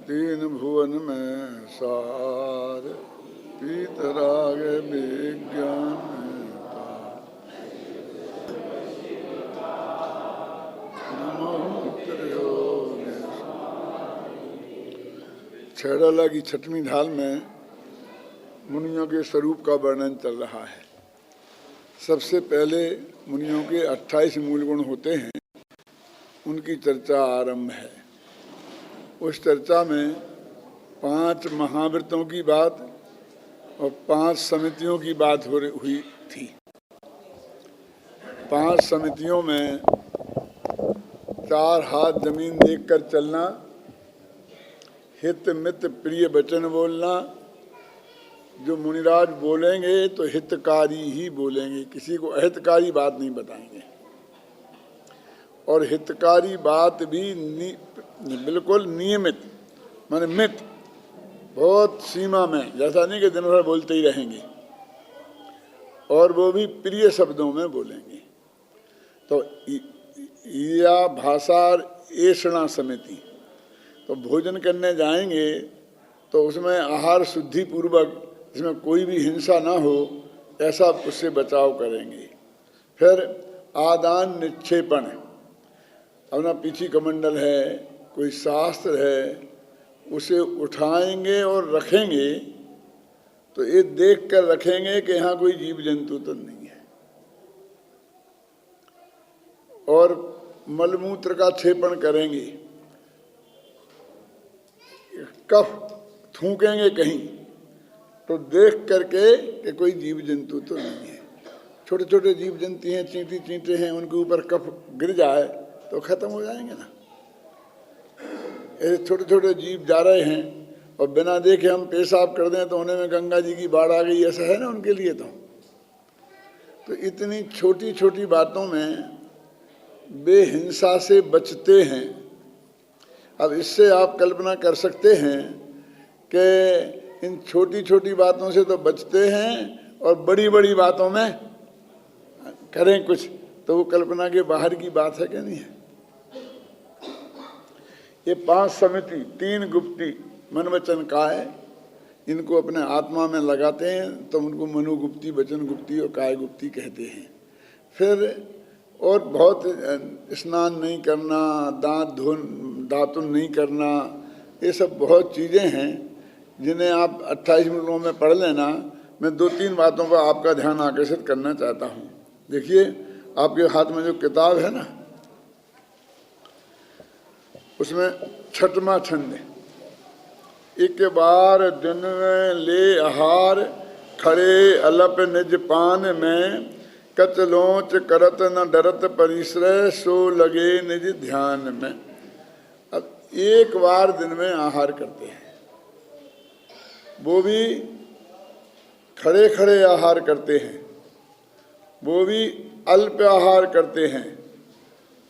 तीन भुवन में सार, पीतराग विज्ञान छेड़ला की छठवीं ढाल में मुनियों के स्वरूप का वर्णन चल रहा है। सबसे पहले मुनियों के 28 मूल गुण होते हैं, उनकी चर्चा आरंभ है। उस चर्चा में 5 महाव्रतों की बात और 5 समितियों की बात हुई थी। 5 समितियों में 4 हाथ जमीन देखकर चलना, हित मित प्रिय वचन बोलना। जो मुनिराज बोलेंगे तो हितकारी ही बोलेंगे, किसी को अहितकारी बात नहीं बताएंगे। और हितकारी बात भी बिल्कुल नियमित, माने मित, बहुत सीमा में, जैसा नहीं कि दिन भर बोलते ही रहेंगे। और वो भी प्रिय शब्दों में बोलेंगे। तो या भाषार ऐषणा समिति, तो भोजन करने जाएंगे तो उसमें आहार शुद्धि पूर्वक, इसमें कोई भी हिंसा ना हो, ऐसा उससे बचाव करेंगे। फिर आदान निक्षेपण, अपना पीछी कमंडल है, कोई शास्त्र है, उसे उठाएंगे और रखेंगे तो ये देख कर रखेंगे कि यहाँ कोई जीव जंतु तो नहीं है। और मलमूत्र का क्षेपण करेंगे, कफ थूकेंगे कहीं तो देख करके कि कोई जीव जंतु तो नहीं है। छोटे छोटे जीव जंतु हैं, चींटी चींटे हैं, उनके ऊपर कफ गिर जाए तो खत्म हो जाएंगे ना। ऐसे छोटे छोटे जीव जा रहे हैं और बिना देखे हम पेशाब कर दें तो उन्हें में गंगा जी की बाढ़ आ गई, ऐसा है ना उनके लिए। तो इतनी छोटी छोटी बातों में बेहिंसा से बचते हैं। अब इससे आप कल्पना कर सकते हैं कि इन छोटी छोटी बातों से तो बचते हैं और बड़ी बड़ी बातों में करें कुछ, तो वो कल्पना के बाहर की बात है कि नहीं है। ये 5 समिति, 3 गुप्ती, मन वचन काय, इनको अपने आत्मा में लगाते हैं तो उनको मनोगुप्ती, वचन गुप्ती और काय गुप्ती कहते हैं। फिर और बहुत स्नान नहीं करना, दातुन नहीं करना, ये सब बहुत चीज़ें हैं जिन्हें आप 28 मिनटों में पढ़ लेना। मैं 2-3 बातों पर आपका ध्यान आकर्षित करना चाहता हूँ। देखिए, आपके हाथ में जो किताब है ना, उसमें 6वां छंद है। एक बार दिन में ले आहार, खड़े अलप निज पान में, कच लोच करत न डरत परिश्रय, सो लगे निज ध्यान में। अब एक बार दिन में आहार करते हैं, वो भी खड़े खड़े आहार करते हैं, वो भी अल्प आहार करते हैं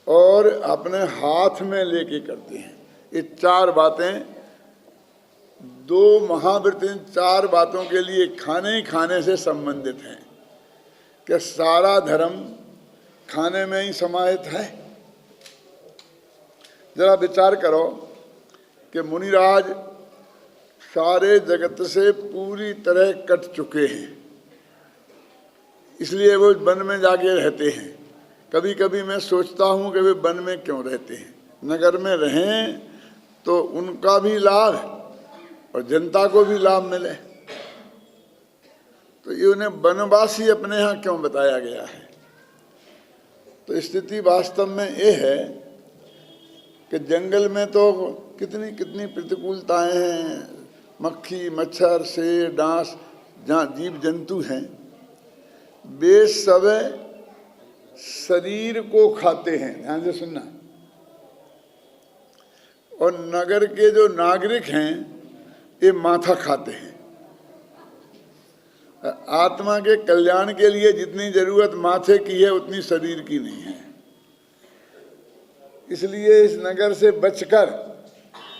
और अपने हाथ में लेके करते हैं। ये 4 बातें, 2 महाव्रत, 4 बातों के लिए खाने ही खाने से संबंधित हैं। क्या सारा धर्म खाने में ही समाहित है? जरा विचार करो कि मुनिराज सारे जगत से पूरी तरह कट चुके हैं, इसलिए वो वन में जाके रहते हैं। कभी कभी मैं सोचता हूँ कि वे वन में क्यों रहते हैं। नगर में रहें तो उनका भी लाभ और जनता को भी लाभ मिले, तो ये उन्हें वनवासी अपने यहाँ क्यों बताया गया है। तो स्थिति वास्तव में ये है कि जंगल में तो कितनी कितनी प्रतिकूलताएं हैं। मक्खी, मच्छर, शेर, डांस, जहाँ जीव जंतु हैं, वे सब शरीर को खाते हैं, ध्यान से सुनना। और नगर के जो नागरिक हैं, ये माथा खाते हैं। आत्मा के कल्याण के लिए जितनी जरूरत माथे की है उतनी शरीर की नहीं है। इसलिए इस नगर से बचकर,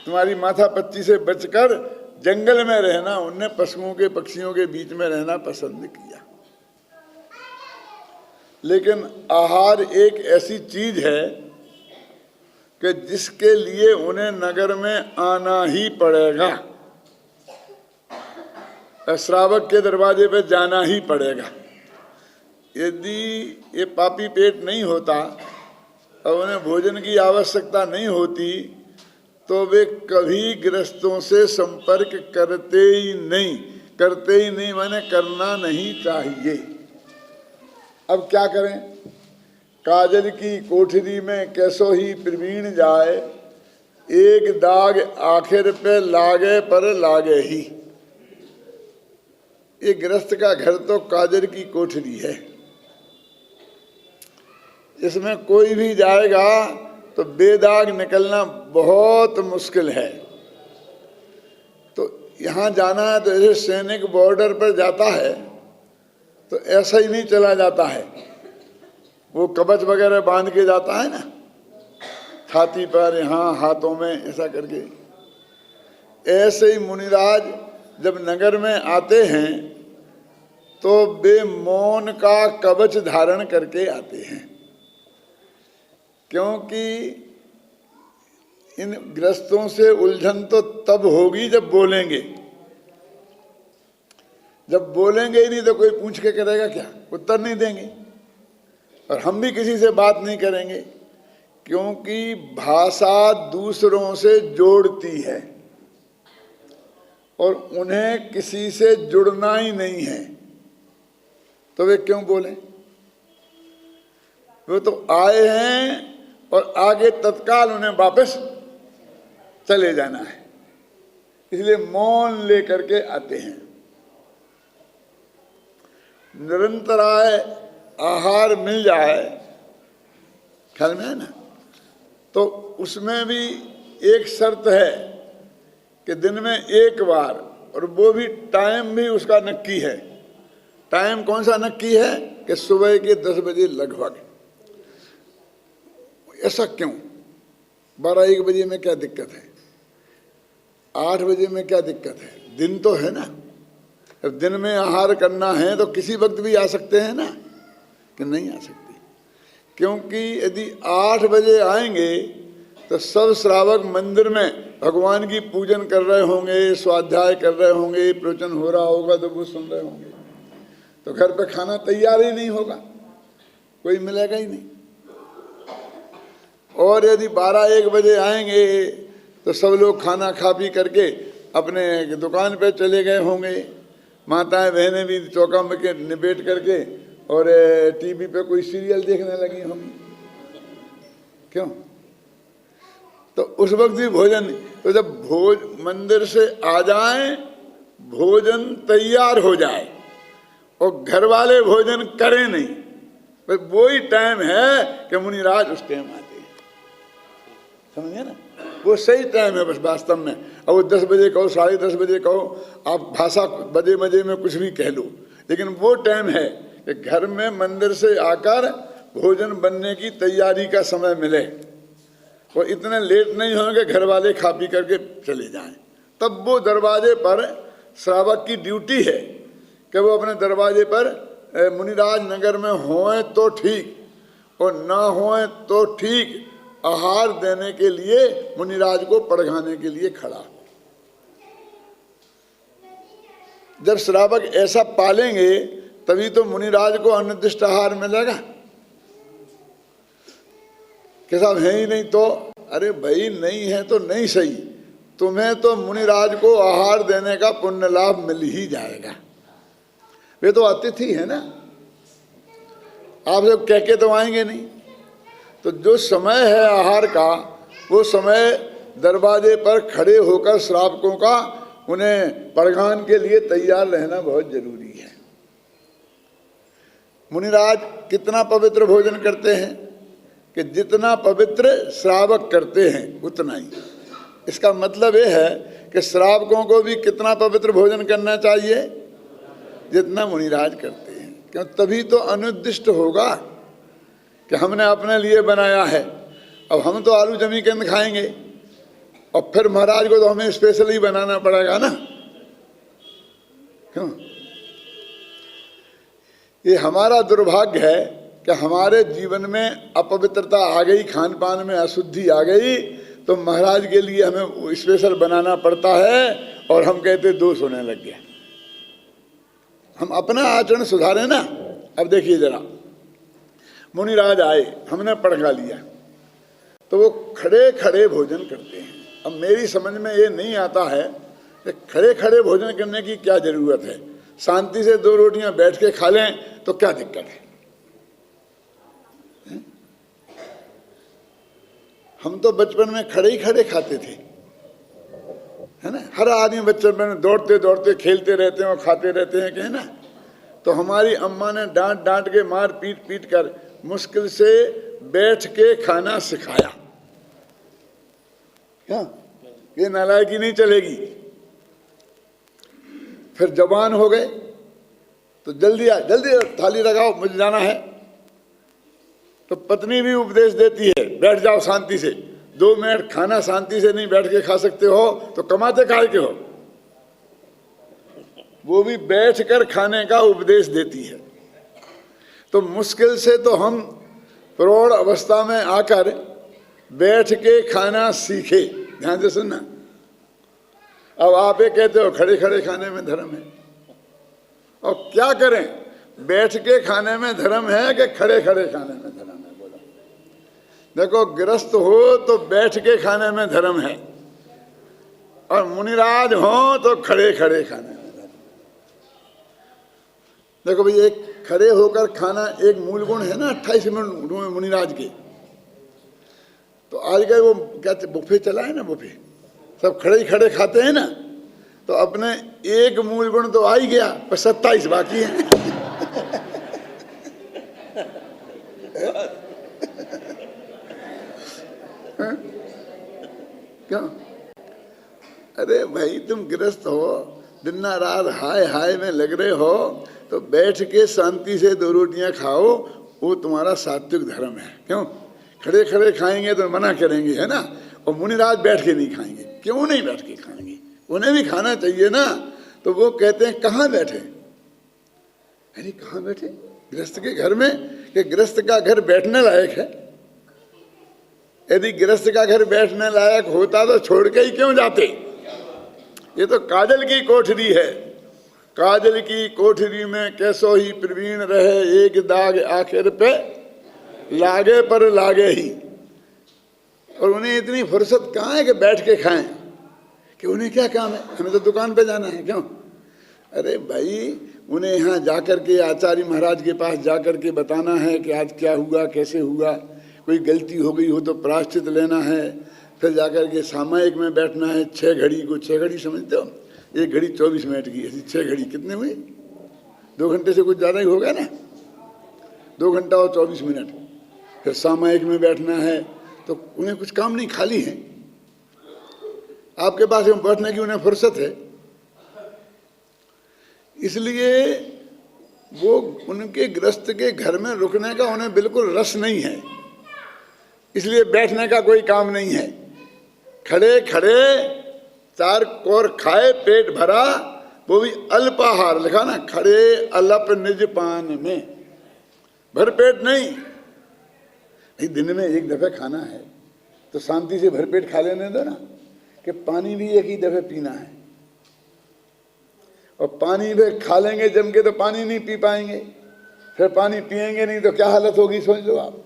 तुम्हारी माथा पच्ची से बचकर जंगल में रहना, उनने पशुओं के, पक्षियों के बीच में रहना पसंद किया। लेकिन आहार एक ऐसी चीज है कि जिसके लिए उन्हें नगर में आना ही पड़ेगा, श्रावक के दरवाजे पे जाना ही पड़ेगा। यदि ये पापी पेट नहीं होता और उन्हें भोजन की आवश्यकता नहीं होती तो वे कभी गृहस्थों से संपर्क करते ही नहीं, माने करना नहीं चाहिए। अब क्या करें? काजल की कोठरी में कैसो ही प्रवीण जाए, एक दाग आखिर पे लागे पर लागे ही। ये गृहस्थ का घर तो काजल की कोठरी है, इसमें कोई भी जाएगा तो बेदाग निकलना बहुत मुश्किल है। तो यहाँ जाना है तो ऐसे सैनिक बॉर्डर पर जाता है तो ऐसा ही नहीं चला जाता है, वो कवच वगैरह बांध के जाता है ना, छाती पर, यहाँ हाथों में, ऐसा करके। ऐसे ही मुनिराज जब नगर में आते हैं तो वे मौन का कवच धारण करके आते हैं, क्योंकि इन ग्रस्तों से उलझन तो तब होगी जब बोलेंगे। जब बोलेंगे ही नहीं तो कोई पूछ के करेगा क्या? उत्तर नहीं देंगे। और हम भी किसी से बात नहीं करेंगे, क्योंकि भाषा दूसरों से जोड़ती है और उन्हें किसी से जुड़ना ही नहीं है, तो वे क्यों बोलें? वे तो आए हैं और आगे तत्काल उन्हें वापस चले जाना है, इसलिए मौन लेकर के आते हैं। निरंतराय आहार मिल जाए, ख्याल में है ना, तो उसमें भी एक शर्त है कि दिन में एक बार, और वो भी टाइम भी उसका नक्की है। टाइम कौन सा नक्की है? कि सुबह के 10 बजे लगभग। ऐसा क्यों? 12-1 बजे में क्या दिक्कत है? 8 बजे में क्या दिक्कत है? दिन तो है ना। अब दिन में आहार करना है तो किसी वक्त भी आ सकते हैं ना, कि नहीं आ सकते? क्योंकि यदि 8 बजे आएंगे तो सब श्रावक मंदिर में भगवान की पूजन कर रहे होंगे, स्वाध्याय कर रहे होंगे, प्रवचन हो रहा होगा तो वो सुन रहे होंगे, तो घर पे खाना तैयार ही नहीं होगा, कोई मिलेगा ही नहीं। और यदि 12-1 बजे आएंगे तो सब लोग खाना खा पी करके अपने दुकान पे चले गए होंगे, माताएं बहनें भी चौका में के निबेट करके और टीवी पे कोई सीरियल देखने लगी होंगी। क्यों? तो उस वक्त भी भोजन, तो जब मंदिर से आ जाएं, भोजन तैयार हो जाए और घर वाले भोजन करें नहीं, बस वो ही टाइम है कि मुनिराज उस टाइम आते हैं। समझिए ना, वो सही टाइम है बस वास्तव में। अब वो 10 बजे कहो, 10:30 बजे कहो, आप भाषा बजे बजे में कुछ भी कह लो, लेकिन वो टाइम है कि घर में मंदिर से आकर भोजन बनने की तैयारी का समय मिले और इतने लेट नहीं होंगे घर वाले खा पी करके चले जाएं। तब वो दरवाजे पर श्रावक की ड्यूटी है कि वो अपने दरवाजे पर मुनिराज नगर में होएं तो ठीक और ना होएं तो ठीक, आहार देने के लिए मुनिराज को पड़घाने के लिए खड़ा हो। जब श्रावक ऐसा पालेंगे तभी तो मुनिराज को अनिर्दिष्ट आहार मिलेगा। कि साहब है ही नहीं तो, अरे भाई नहीं है तो नहीं सही, तुम्हें तो मुनिराज को आहार देने का पुण्य लाभ मिल ही जाएगा। वे तो अतिथि है ना, आप जब कह के तो आएंगे नहीं। तो जो समय है आहार का, वो समय दरवाजे पर खड़े होकर श्रावकों का उन्हें पड़घान के लिए तैयार रहना बहुत जरूरी है। मुनिराज कितना पवित्र भोजन करते हैं कि जितना पवित्र श्रावक करते हैं उतना ही। इसका मतलब ये है कि श्रावकों को भी कितना पवित्र भोजन करना चाहिए, जितना मुनिराज करते हैं। क्यों? तभी तो अनुद्दिष्ट होगा कि हमने अपने लिए बनाया है, अब हम तो आलू जमीकंद खाएंगे और फिर महाराज को तो हमें स्पेशल ही बनाना पड़ेगा ना। क्यों? ये हमारा दुर्भाग्य है कि हमारे जीवन में अपवित्रता आ गई, खान पान में अशुद्धि आ गई, तो महाराज के लिए हमें स्पेशल बनाना पड़ता है और हम कहते दोष होने लग गया। हम अपना आचरण सुधारें ना। अब देखिए जरा, मुनिराज आए, हमने पढ़ा लिया, तो वो खड़े खड़े भोजन करते हैं। अब मेरी समझ में ये नहीं आता है कि खड़े खड़े भोजन करने की क्या जरूरत है। शांति से 2 रोटियां बैठ के खा लें तो क्या दिक्कत है? हम तो बचपन में खड़े ही खड़े खाते थे, है ना। हर आदमी बचपन में दौड़ते दौड़ते खेलते रहते हैं और खाते रहते हैं, है ना। तो हमारी अम्मा ने डांट डांट के, मार पीट पीट कर मुश्किल से बैठ के खाना सिखाया। क्या ये नालायकी नहीं चलेगी। फिर जवान हो गए तो जल्दी थाली लगाओ, मुझे जाना है। तो पत्नी भी उपदेश देती है, बैठ जाओ शांति से, 2 मिनट खाना शांति से नहीं बैठ के खा सकते हो तो कमाते काहे के हो। वो भी बैठ कर खाने का उपदेश देती है। तो मुश्किल से तो हम प्रौढ़ अवस्था में आकर बैठ के खाना सीखे। ध्यान से सुनना। अब आप ये कहते हो खड़े खड़े खाने में धर्म है, और क्या करें, बैठ के खाने में धर्म है कि खड़े खड़े खाने में धर्म है? बोलो। देखो, गृहस्थ हो तो बैठ के खाने में धर्म है, और मुनिराज हो तो खड़े खड़े खाने में धर्म। देखो भाई, एक खड़े होकर खाना एक मूल गुण है ना 28 मुनिराज के। तो आजकल वो क्या बुफे चला है ना, बुफे सब खड़े ही खड़े खाते हैं ना, तो अपने एक मूल गुण तो आ ही गया, पर 27 बाकी हैं। क्यों? अरे भाई, तुम गृहस्थ हो, दिन रात हाय हाय में लग रहे हो, तो बैठ के शांति से 2 रोटियां खाओ, वो तुम्हारा सात्विक धर्म है। क्यों? खड़े खड़े खाएंगे तो मना करेंगे, है ना। और मुनिराज बैठ के नहीं खाएंगे। क्यों नहीं बैठ के खाएंगे? उन्हें भी खाना चाहिए ना। तो वो कहते हैं कहाँ बैठे? अरे कहाँ बैठे? गृहस्थ के घर में? कि गृहस्थ का घर बैठने लायक है? यदि गृहस्थ का घर बैठने लायक होता तो छोड़ के ही क्यों जाते? ये तो काजल की कोठरी है। काजल की कोठरी में कैसो ही प्रवीण रहे, एक दाग आखिर पे लागे पर लागे ही। और उन्हें इतनी फुर्सत कहाँ है कि बैठ के खाएं? कि उन्हें क्या काम है? हमें तो दुकान पे जाना है। क्यों? अरे भाई, उन्हें यहाँ जाकर के आचार्य महाराज के पास जाकर के बताना है कि आज क्या हुआ, कैसे हुआ, कोई गलती हो गई हो तो प्रायश्चित लेना है। फिर जाकर के सामायिक में बैठना है। 6 घड़ी को, 6 घड़ी समझते हो? 1 घड़ी 24 मिनट की, ऐसी 6 घड़ी कितने हुए? 2 घंटे से कुछ ज़्यादा ही होगा ना। 2 घंटा और 24 मिनट। फिर सामायिक में बैठना है, तो उन्हें कुछ काम नहीं, खाली है। आपके पास बैठने की उन्हें फुर्सत है, इसलिए वो उनके गृहस्थ के घर में रुकने का उन्हें बिल्कुल रस नहीं है, इसलिए बैठने का कोई काम नहीं है। खड़े खड़े 4 कोर खाए, पेट भरा, वो भी अल्पाहार लिखा ना, खड़े अलप निज पान में, भरपेट नहीं। दिन में 1 दफे खाना है तो शांति से भरपेट खा लेने दो ना। कि पानी भी 1 ही दफे पीना है, और पानी भी खा लेंगे जम के तो पानी नहीं पी पाएंगे। फिर पानी पिएंगे नहीं तो क्या हालत होगी, सोच लो आप।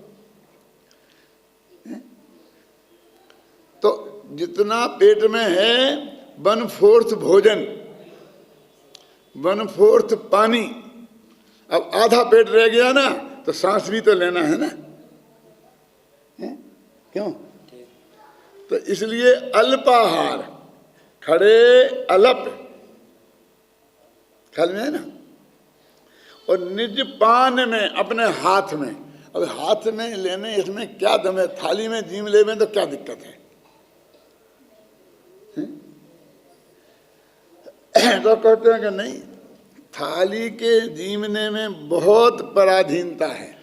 तो जितना पेट में है 1/4 भोजन, 1/4 पानी, अब आधा पेट रह गया ना, तो सांस भी तो लेना है ना। क्यों? तो इसलिए अल्पाहार, खड़े अलप, ख्याल में है ना। और निज पान में, अपने हाथ में। अब हाथ में लेने इसमें क्या दम है? थाली में जीम ले में तो क्या दिक्कत है? तो कहते हैं कि नहीं, थाली के जीमने में बहुत पराधीनता है।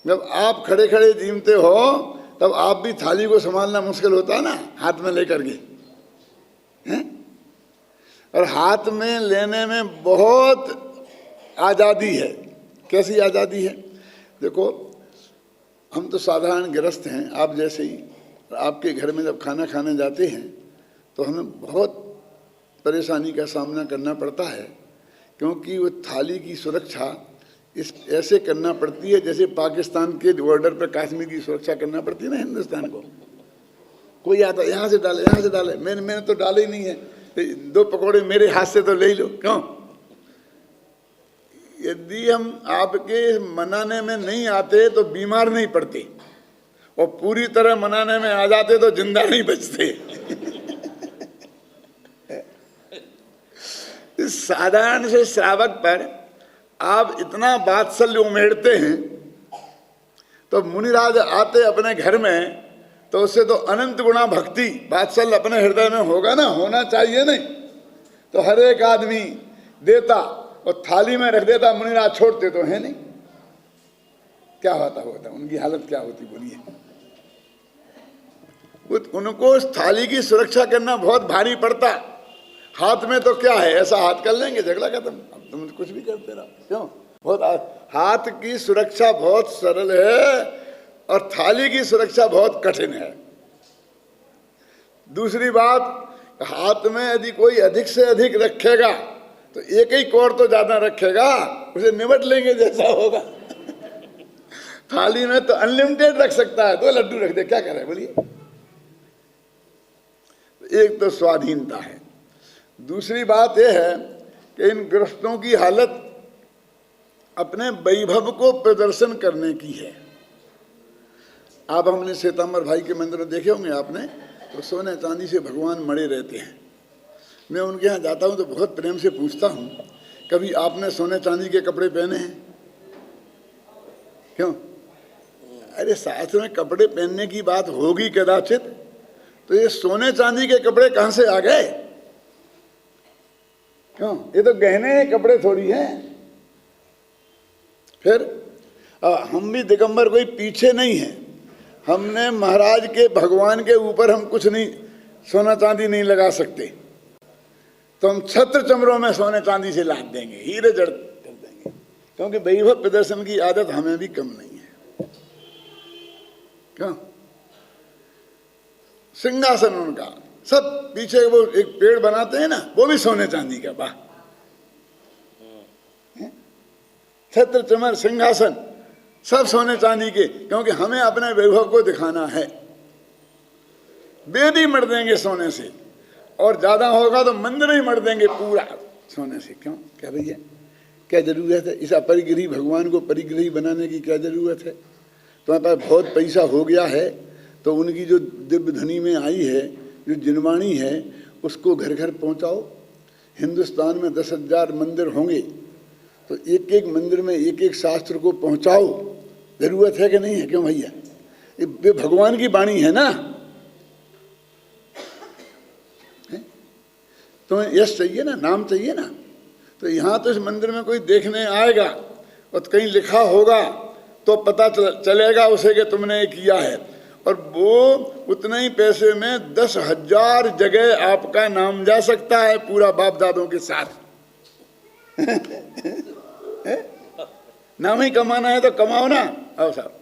जब आप खड़े खड़े जीमते हो तब आप भी थाली को संभालना मुश्किल होता है ना, हाथ में लेकर के, हैं? और हाथ में लेने में बहुत आज़ादी है, कैसी आज़ादी है? देखो, हम तो साधारण गृहस्थ हैं, आप जैसे ही। आपके घर में जब खाना खाने जाते हैं तो हमें बहुत परेशानी का सामना करना पड़ता है, क्योंकि वो थाली की सुरक्षा इस ऐसे करना पड़ती है जैसे पाकिस्तान के बॉर्डर पर कश्मीर की सुरक्षा करना पड़ती है ना हिंदुस्तान को। कोई आता है, यहाँ से डाले, यहाँ से डाले, मैंने तो डाले ही नहीं है, 2 पकौड़े मेरे हाथ से तो ले ही लो। क्यों? यदि हम आपके मनाने में नहीं आते तो बीमार नहीं पड़ते, और पूरी तरह मनाने में आ जाते तो जिंदा नहीं बचते। इस साधारण से श्रावक पर आप इतना वात्सल्य उमेड़ते हैं, तो मुनिराज आते अपने घर में तो उससे तो अनंत गुणा भक्ति वात्सल्य अपने हृदय में होगा ना, होना चाहिए नहीं? तो हर एक आदमी देता और थाली में रख देता, मुनिराज छोड़ते तो है नहीं। क्या होता उनकी हालत क्या होती बोलिए? उनको उस थाली की सुरक्षा करना बहुत भारी पड़ता। हाथ में तो क्या है, ऐसा हाथ कर लेंगे, झगड़ा खत्म, अब तुम कुछ भी करते रहो। क्यों? बहुत हाथ की सुरक्षा बहुत सरल है और थाली की सुरक्षा बहुत कठिन है। दूसरी बात, हाथ में यदि कोई अधिक से अधिक रखेगा तो एक ही कोर तो ज्यादा रखेगा, उसे निमट लेंगे जैसा होगा। थाली में तो अनलिमिटेड रख सकता है, 2 लड्डू रख दे, क्या करे बोलिए? एक तो स्वाधीनता है। दूसरी बात यह है कि इन गृहस्थों की हालत अपने वैभव को प्रदर्शन करने की है। आप हमने श्वेतांबर भाई के मंदिर में देखे होंगे आपने, तो सोने चांदी से भगवान मड़े रहते हैं। मैं उनके यहाँ जाता हूँ तो बहुत प्रेम से पूछता हूँ, कभी आपने सोने चांदी के कपड़े पहने हैं? क्यों? अरे शास्त्र में कपड़े पहनने की बात होगी कदाचित, तो ये सोने चांदी के कपड़े कहाँ से आ गए? क्यों? ये तो गहने कपड़े थोड़ी हैं। फिर हम भी दिगंबर कोई पीछे नहीं है। हमने महाराज के भगवान के ऊपर हम कुछ नहीं, सोना चांदी नहीं लगा सकते, तो हम छत्र चमरों में सोने चांदी से लाद देंगे, हीरे जड़ कर देंगे, क्योंकि वैभव प्रदर्शन की आदत हमें भी कम नहीं है। क्यों? सिंहासन उनका सब पीछे वो एक पेड़ बनाते हैं ना, वो भी सोने चांदी का। वाह! छत्र चमर सिंहासन सब सोने चांदी के, क्योंकि हमें अपने वैभव को दिखाना है। वेदी मर देंगे सोने से, और ज्यादा होगा तो मंदिर ही मर देंगे पूरा सोने से। क्यों? क्या भैया, क्या जरूरत है? इस अपरिग्रही भगवान को परिग्रही बनाने की क्या जरूरत है? तुम्हारे पास बहुत पैसा हो गया है तो उनकी जो दिव्य ध्वनि में आई है, जो जिनवाणी है, उसको घर घर पहुंचाओ। हिंदुस्तान में 10,000 मंदिर होंगे तो एक एक मंदिर में एक एक शास्त्र को पहुंचाओ। जरूरत है कि नहीं है? क्यों भैया? ये भगवान की वाणी है ना। तुम्हें यश चाहिए ना, नाम चाहिए ना, तो यहाँ तो इस मंदिर में कोई देखने आएगा और कहीं लिखा होगा तो पता चलेगा उसे कि तुमने ये किया है, और वो उतने ही पैसे में 10,000 जगह आपका नाम जा सकता है पूरा बाप दादों के साथ। नाम ही कमाना है तो कमाओ ना। आओ साहब।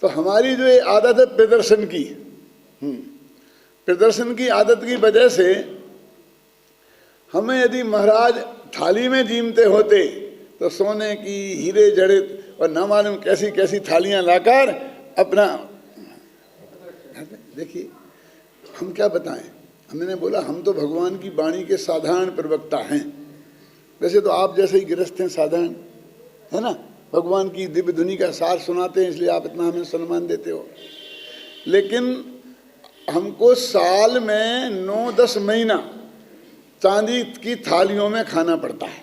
तो हमारी जो ये आदत है प्रदर्शन की, प्रदर्शन की आदत की वजह से हमें यदि महाराज थाली में जीमते होते तो सोने की, हीरे जड़ित और न मालूम कैसी कैसी थालियां लाकर अपना, देखिए हम क्या बताएं। हमने बोला हम तो भगवान की वाणी के साधारण प्रवक्ता हैं। वैसे तो आप जैसे ही गृहस्थ हैं, साधारण है ना, भगवान की दिव्य ध्वनि का सार सुनाते हैं, इसलिए आप इतना हमें सम्मान देते हो। लेकिन हमको साल में 9-10 महीना चांदी की थालियों में खाना पड़ता है।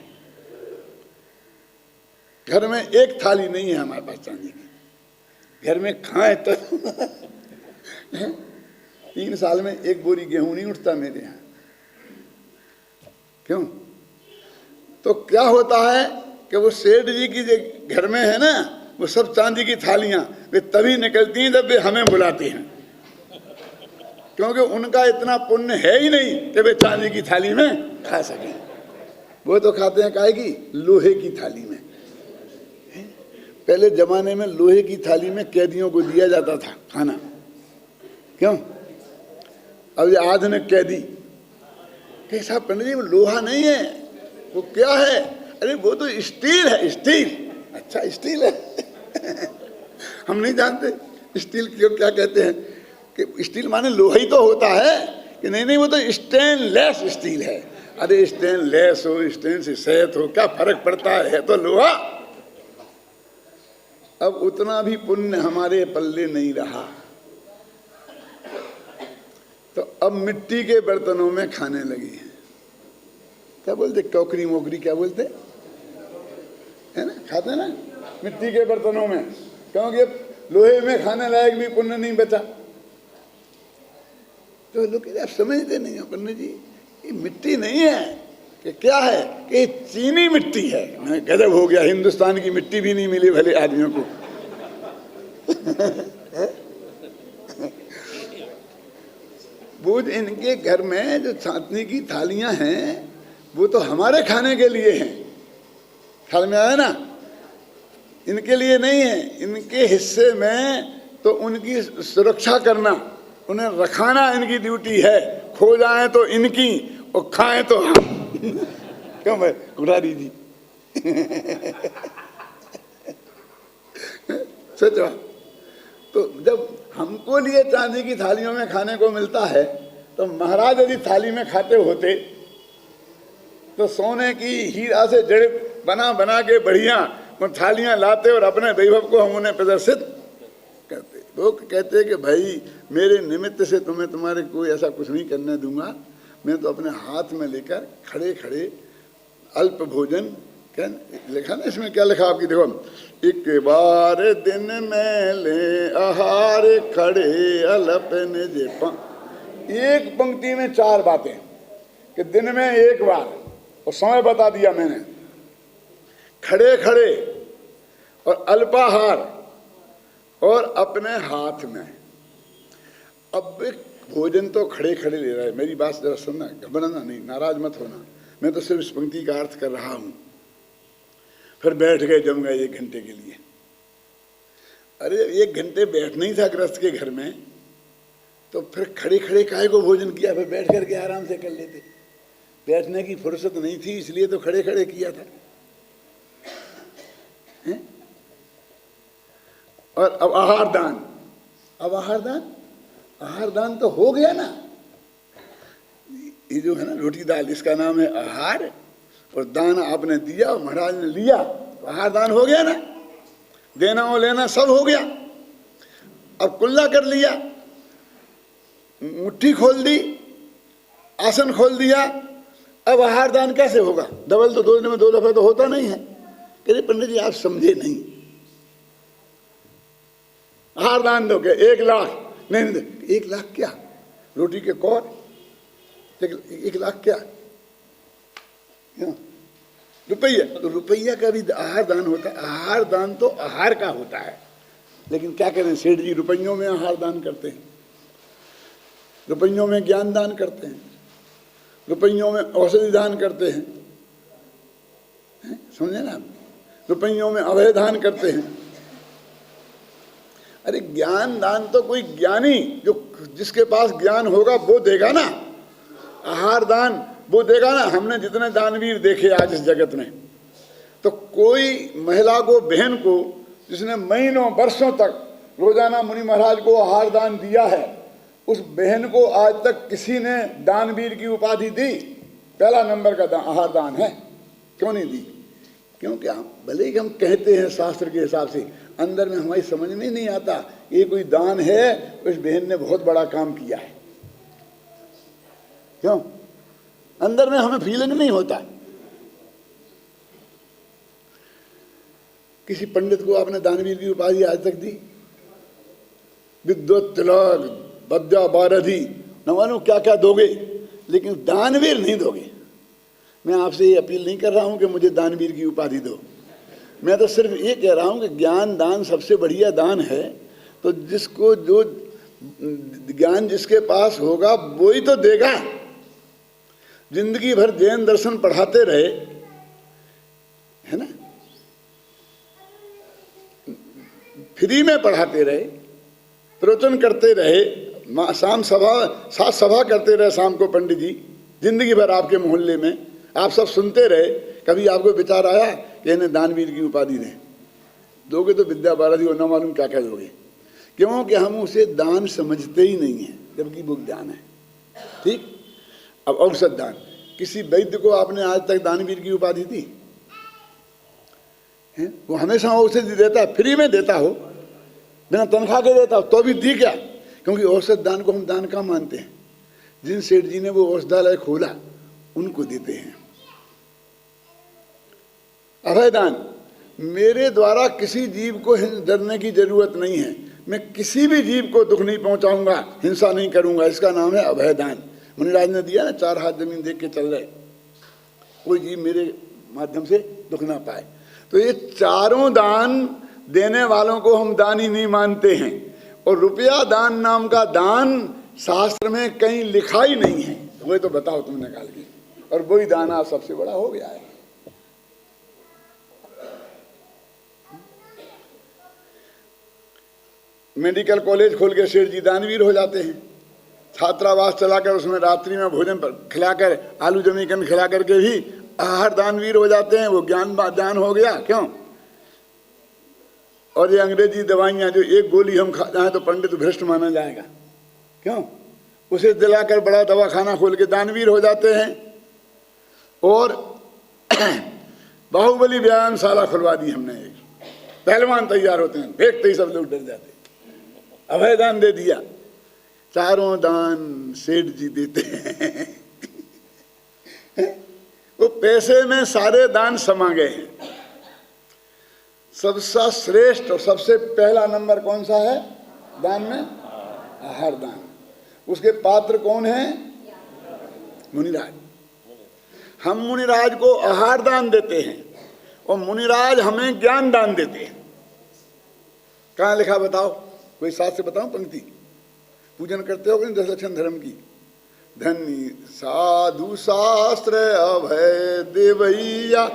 घर में एक थाली नहीं है हमारे पास चांदी की। घर में खाएं तो 3 साल में 1 बोरी गेहूं नहीं उठता मेरे यहाँ। क्यों? तो क्या होता है कि वो सेठ जी की जो घर में है ना, वो सब चांदी की थालियां वे तभी निकलती हैं जब वे हमें बुलाते हैं, क्योंकि उनका इतना पुण्य है ही नहीं कि वे चांदी की थाली में खा सकें। वो तो खाते हैं काहे की, लोहे की थाली में। पहले जमाने में लोहे की थाली में कैदियों को दिया जाता था खाना, क्यों? अब ये आधुनिक कैदी कैसा पंडित जी, वो लोहा नहीं है, वो क्या है? अरे वो तो स्टील है, स्टील। अच्छा स्टील है हम नहीं जानते स्टील क्यों क्या कहते हैं, कि स्टील माने लोहा ही तो होता है, कि नहीं नहीं वो तो स्टेनलेस स्टील है। अरे स्टेनलेस हो, स्टेन से सेहत हो, क्या फर्क पड़ता है तो लोहा। अब उतना भी पुण्य हमारे पल्ले नहीं रहा, तो अब मिट्टी के बर्तनों में खाने लगी है। क्या बोलते, टोकरी मोकरी क्या बोलते है ना, खाते ना मिट्टी के बर्तनों में, क्योंकि लोहे में खाने लायक भी पुण्य नहीं बचा। तो लोग आप समझते नहीं हो पंडित जी, ये मिट्टी नहीं है कि क्या है, कि चीनी मिट्टी है। गजब हो गया, हिंदुस्तान की मिट्टी भी नहीं मिली भले आदमियों को वो इनके घर में जो चांदनी की थालियां हैं वो तो हमारे खाने के लिए हैं, ख्याल में आया ना, इनके लिए नहीं है। इनके हिस्से में तो उनकी सुरक्षा करना, उन्हें रखाना इनकी ड्यूटी है। खो जाए तो इनकी और खाएं तो हम क्यों भाई कुठारी जी सोचो, तो जब हमको लिए चांदी की थालियों में खाने को मिलता है, तो महाराज यदि थाली में खाते होते तो सोने की हीरा से जड़ित बना बना के बढ़िया वो थालियां लाते और अपने वैभव को हम उन्हें प्रदर्शित करते। लोग कहते हैं कि भाई मेरे निमित्त से तुम्हें तुम्हारे कोई ऐसा कुछ नहीं करने दूंगा, मैं तो अपने हाथ में लेकर खड़े खड़े अल्प भोजन, क्या लिखा ना इसमें, क्या लिखा आपकी देखो, एक बार दिन में ले आहार खड़े अल्प निज। एक पंक्ति में 4 बातें कि दिन में एक बार, और समय बता दिया मैंने, खड़े खड़े और अल्पाहार और अपने हाथ में। अब भोजन तो खड़े खड़े ले रहा है, मेरी बात जरा सुनना, घबराना नहीं, नाराज मत होना, मैं तो सिर्फ इस पंक्ति का अर्थ कर रहा हूं। फिर बैठ गए जम गए 1 घंटे के लिए। अरे 1 घंटे बैठना ही था गृहस्थ के घर में, तो फिर खड़े खड़े काहे को भोजन किया, फिर बैठ करके आराम से कर लेते। बैठने की फुर्सत नहीं थी इसलिए तो खड़े खड़े किया था। हैं? और अब आहार दान, अब आहार दान, आहार दान तो हो गया ना, ये जो है ना रोटी दाल, इसका नाम है आहार, और दान आपने दिया और महाराज ने लिया, तो आहार दान हो गया ना, देना और लेना सब हो गया। अब कुल्ला कर लिया, मुट्ठी खोल दी, आसन खोल दिया, अब आहार दान कैसे होगा? डबल तो 2 दिन में 2 दफा तो होता नहीं है। कहते पंडित जी आप समझे नहीं, आहार दान दोगे 1 लाख, नहीं 1 लाख क्या, रोटी के कौर, 1 लाख क्या रुपया, तो रुपया का भी आहार दान होता है। आहार दान तो आहार का होता है, लेकिन क्या करें सेठ जी, रुपयों में आहार दान करते हैं, रुपयों में ज्ञान दान करते हैं, रुपयों में औषधि दान करते हैं, समझे ना, रुपयों में अभय दान करते हैं। अरे ज्ञान दान तो कोई ज्ञानी जो जिसके पास ज्ञान होगा वो देगा ना, आहार दान वो देगा ना। हमने जितने दानवीर देखे आज इस जगत में, तो कोई महिला को, बहन को, जिसने महीनों वर्षों तक रोजाना मुनि महाराज को आहार दान दिया है, उस बहन को आज तक किसी ने दानवीर की उपाधि दी? पहला नंबर का आहार दान है। क्यों नहीं दी? क्योंकि हम भले ही हम कहते हैं शास्त्र के हिसाब से, अंदर में हमारी समझ में नहीं आता ये कोई दान है, उस बहन ने बहुत बड़ा काम किया है। क्यों? अंदर में हमें फीलिंग नहीं होता। किसी पंडित को आपने दानवीर की उपाधि आज तक दी? विद्वत तिलक, विद्या बारधी, न मालूम क्या क्या दोगे, लेकिन दानवीर नहीं दोगे। मैं आपसे ये अपील नहीं कर रहा हूं कि मुझे दानवीर की उपाधि दो, मैं तो सिर्फ ये कह रहा हूं कि ज्ञान दान सबसे बढ़िया दान है। तो जिसको जो ज्ञान जिसके पास होगा वो ही तो देगा। जिंदगी भर जैन दर्शन पढ़ाते रहे फ्री में पढ़ाते रहे, प्रवचन करते रहे, शाम सभा, सात सभा करते रहे शाम को पंडित जी, जिंदगी भर आपके मोहल्ले में आप सब सुनते रहे। कभी आपको विचार आया कि इन्हें दानवीर की उपाधि दें? दोगे तो विद्या भारती और न मालूम क्या क्या दोगे, क्योंकि हम उसे दान समझते ही नहीं है, जबकि वो ज्ञान है। ठीक। अब औषध दान, किसी वैद्य को आपने आज तक दानवीर की उपाधि दी है? वो हमेशा औषधि देता है, फ्री में देता हो, बिना तनख्वाह के देता हो, तो भी दी क्या? क्योंकि औषध दान को हम दान का मानते हैं। जिन सेठ जी ने वो औषधालय खोला उनको देते हैं। अभयदान, मेरे द्वारा किसी जीव को डरने की जरूरत नहीं है, मैं किसी भी जीव को दुख नहीं पहुंचाऊंगा, हिंसा नहीं करूंगा, इसका नाम है अभयदान। मुनिराज ने दिया ना, 4 हाथ जमीन देख के चल रहे, कोई जीव मेरे माध्यम से दुख ना पाए। तो ये चारों दान देने वालों को हम दानी नहीं मानते हैं। और रुपया दान नाम का दान शास्त्र में कहीं लिखा ही नहीं है। वही तो बताओ तुमने निकाल के, और वही दान आज सबसे बड़ा हो गया है। मेडिकल कॉलेज खोल के सेठ जी दानवीर हो जाते हैं। छात्रावास चलाकर उसमें रात्रि में भोजन खिलाकर, आलू जमीकन खिला करके भी आहार दानवीर हो जाते हैं। वो ज्ञान दान हो गया। क्यों? और ये अंग्रेजी दवाइयाँ जो एक गोली हम खा जाए तो पंडित भ्रष्ट माना जाएगा, क्यों? उसे दिलाकर बड़ा दवाखाना खोल के दानवीर हो जाते हैं। और बाहुबली व्यायामशाला खुलवा दी हमने, एक पहलवान तैयार होते हैं, फेंकते ही सब लोग डर जाते। अभयदान दे दिया। चारों दान सेठ जी देते हैं। वो पैसे में सारे दान समा गए हैं। सबसे श्रेष्ठ और सबसे पहला नंबर कौन सा है दान में? आहार दान। उसके पात्र कौन है? मुनिराज। हम मुनिराज को आहार दान देते हैं और मुनिराज हमें ज्ञान दान देते हैं। कहाँ लिखा बताओ? कोई शास्त्र बताओ पंक्ति। पूजन करते हो कि 10 लक्षण धर्म की? धन्य साधु शास्त्र अभय देवैया,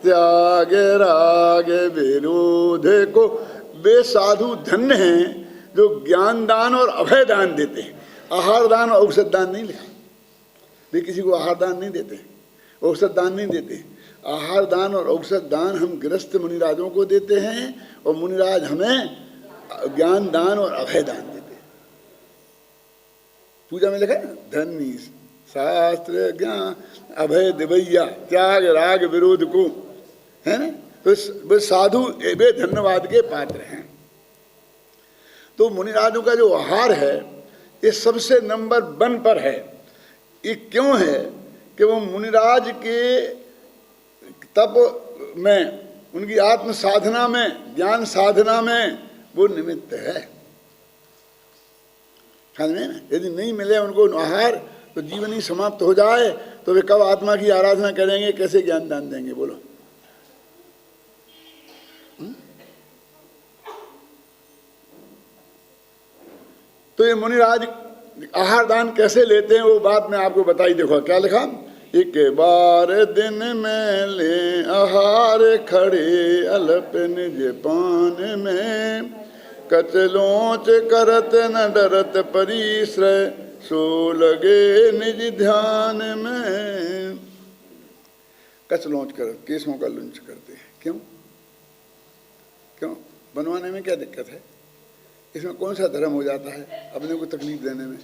त्याग राग विरोध को। वे साधु धन्य हैं जो ज्ञान दान और अभय दान देते हैं। आहार दान और औषध दान नहीं लिखा। वे किसी को आहार दान नहीं देते, औषध दान नहीं देते। आहार दान और औषध दान हम गृहस्थ मुनिराजों को देते हैं और मुनिराज हमें ज्ञान दान और अभय दान देते हैं। पूजा में लिखा है धन्य शास्त्र ज्ञान अभय दिवैया, त्याग राग विरोध को, है ना? तो वे साधु, वे धन्यवाद के पात्र हैं। तो मुनिराजों का जो आहार है ये सबसे नंबर 1 पर है। ये क्यों है कि वो मुनिराज के तप में, उनकी आत्म साधना में, ज्ञान साधना में वो निमित्त है। समझ में ना? यदि नहीं मिले उनको आहार तो जीवन ही समाप्त हो जाए, तो वे कब आत्मा की आराधना करेंगे, कैसे ज्ञान दान देंगे? बोलो। तो ये मुनिराज आहार दान कैसे लेते हैं वो बात मैं आपको बताई। देखो क्या लिखा, एक बार दिन में ले आहार खड़े अल्प निज पान में, कचलोच करत न डरत परिश्रय, सो लगे निज ध्यान में। कचलोच कर, केसों का लुंच करते हैं। क्यों? क्यों? बनवाने में क्या दिक्कत है? इसमें कौन सा धर्म हो जाता है अपने को तकलीफ देने में?